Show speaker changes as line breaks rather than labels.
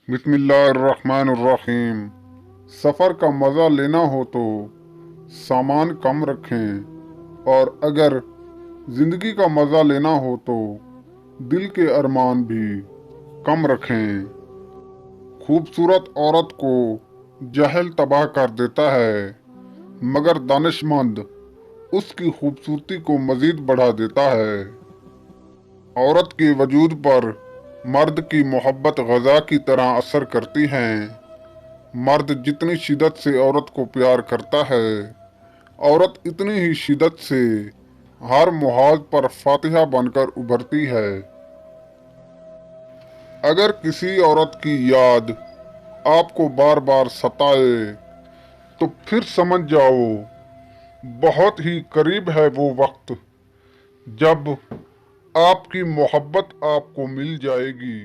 बिस्मिल्लाहिर्रहमानिर्रहीम। सफ़र का मज़ा लेना हो तो सामान कम रखें, और अगर ज़िंदगी का मज़ा लेना हो तो दिल के अरमान भी कम रखें। खूबसूरत औरत को जहल तबाह कर देता है, मगर दानिशमंद उसकी खूबसूरती को मज़ीद बढ़ा देता है। औरत के वजूद पर मर्द की मोहब्बत ग़ज़ा की तरह असर करती है। मर्द जितनी शिद्दत से औरत को प्यार करता है, औरत इतनी ही शिद्दत से हर मुहाज पर फातिहा बनकर उभरती है। अगर किसी औरत की याद आपको बार बार सताए, तो फिर समझ जाओ बहुत ही करीब है वो वक्त जब आपकी मोहब्बत आपको मिल जाएगी।